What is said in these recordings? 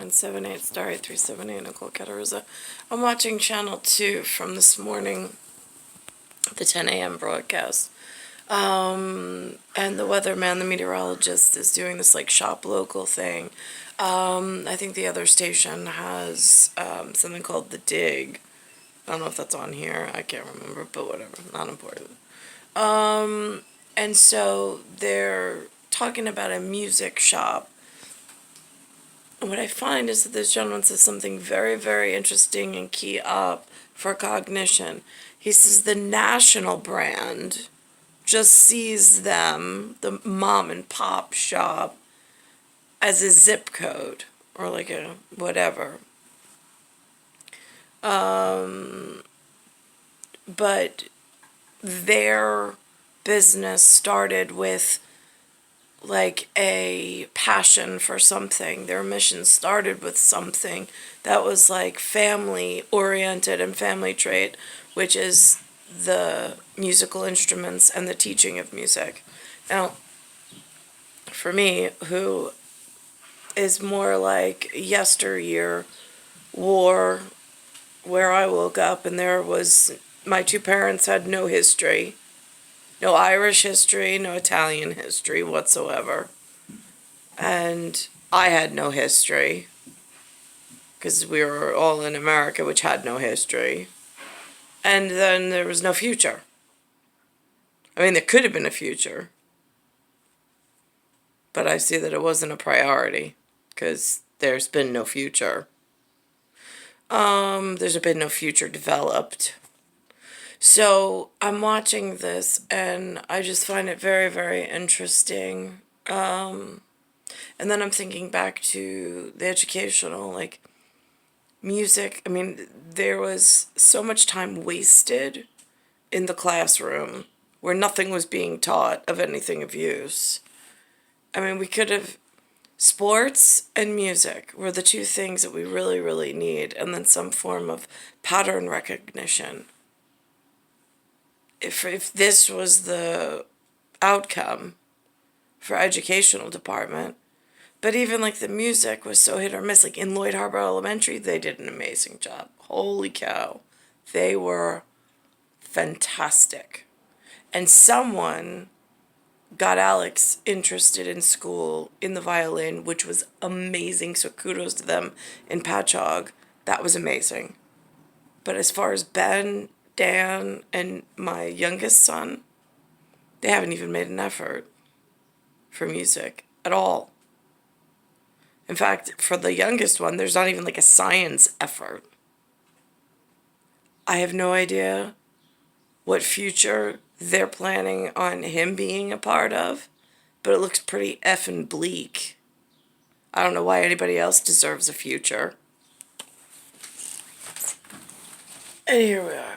978 star 8378 Nicole Cattaruzza. I'm watching Channel 2 from this morning, the 10 a.m. broadcast. And the weatherman, the meteorologist, is doing this like shop local thing. I think the other station has something called The Dig. I don't know if that's on here. I can't remember, but whatever. Not important. And so they're talking about a music shop. And what I find is that this gentleman says something very, very interesting and key up for cognition. He says the national brand just sees them, the mom and pop shop, as a zip code or like a whatever. But their business started with like a passion for something. Their mission started with something that was like family oriented and family trait, which is the musical instruments and the teaching of music. Now, for me, who is more like yesteryear war, where I woke up and there was, my two parents had no history. No Irish history, no Italian history whatsoever. And I had no history, because we were all in America, which had no history. And then there was no future. I mean, there could have been a future, but I see that it wasn't a priority, because there's been no future. There's been no future developed. So I'm watching this and I just find it very, very interesting. And then I'm thinking back to the educational, like, music. I mean, there was so much time wasted in the classroom where nothing was being taught of anything of use. I mean, we could have, sports and music were the two things that we really, really need, and then some form of pattern recognition. If this was the outcome for educational department, but even like the music was so hit or miss. Like in Lloyd Harbor Elementary, they did an amazing job. Holy cow, they were fantastic. And someone got Alex interested in school in the violin, which was amazing. So kudos to them in Patchogue. That was amazing. But as far as Ben, Dan, and my youngest son, they haven't even made an effort for music at all. In fact, for the youngest one, there's not even like a science effort. I have no idea what future they're planning on him being a part of, but it looks pretty effing bleak. I don't know why anybody else deserves a future. And here we are.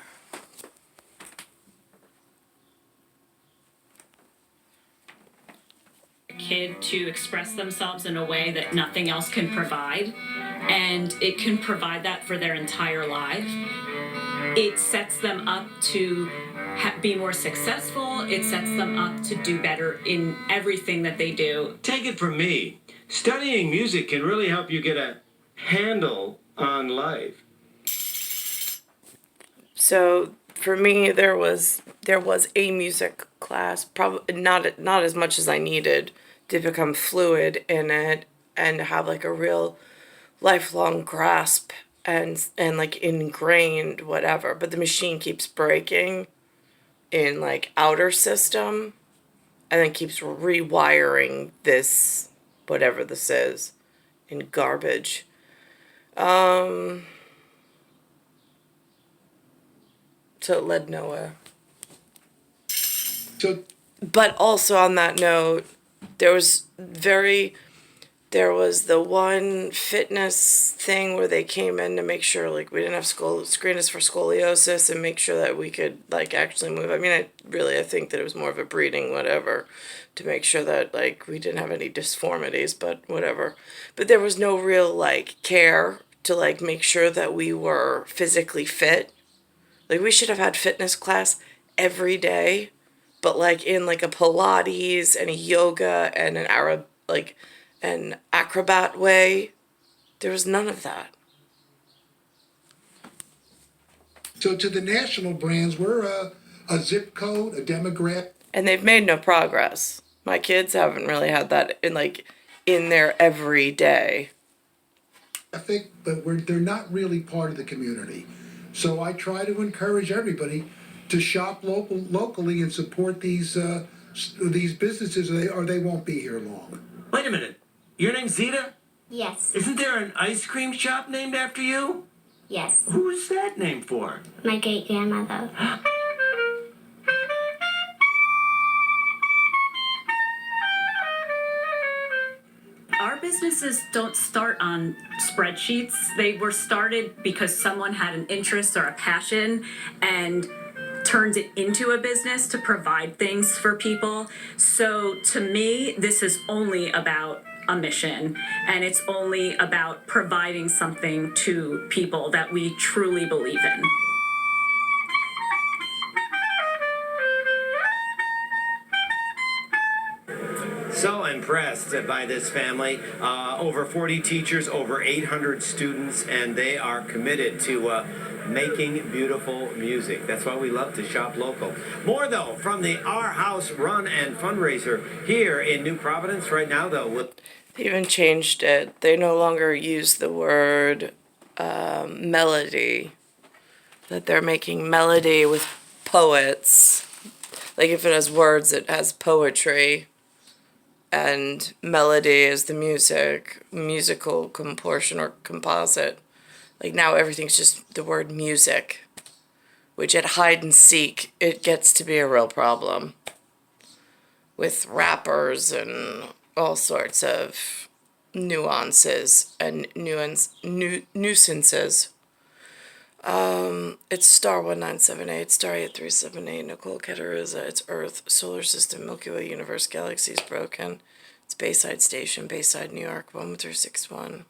Kid to express themselves in a way that nothing else can provide, and it can provide that for their entire life. It sets them up to be more successful. It sets them up to do better in everything that they do. Take it from me, studying music can really help you get a handle on life. So for me, there was a music class, probably not as much as I needed to become fluid in it and have like a real lifelong grasp and like ingrained whatever. But the machine keeps breaking in like outer system and then keeps rewiring this, whatever this is, in garbage. So it led nowhere. But also on that note, there was the one fitness thing where they came in to make sure like we didn't have screen us for scoliosis and make sure that we could like actually move. I mean, I think that it was more of a breeding whatever to make sure that like we didn't have any deformities, but whatever. But there was no real like care to like make sure that we were physically fit. Like we should have had fitness class every day, but like in like a Pilates and a yoga and an an acrobat way, There was none of that. So to the national brands, we're a zip code, a demographic. And they've made no progress. My kids haven't really had that in their every day. But they're not really part of the community. So I try to encourage everybody to shop locally and support these businesses, or they won't be here long. Wait a minute. Your name's Zita? Yes. Isn't there an ice cream shop named after you? Yes. Who's that named for? My great grandmother. Our businesses don't start on spreadsheets. They were started because someone had an interest or a passion and turned it into a business to provide things for people. So to me, this is only about a mission, and it's only about providing something to people that we truly believe in. So impressed by this family. Over 40 teachers, over 800 students, and they are committed to making beautiful music. That's why we love to shop local. More, though, from the Our House Run and fundraiser here in New Providence right now, though. They even changed it. They no longer use the word melody. That they're making melody with poets. Like if it has words, it has poetry. And melody is the musical portion or composite. Like now everything's just the word music, which at hide and seek, it gets to be a real problem with rappers and all sorts of nuances and nuisances. It's star 1978, star 8378, Nicole, Cattaruzza, it's Earth, solar system, Milky Way, universe, galaxies broken. It's Bayside Station, Bayside, New York, 11361.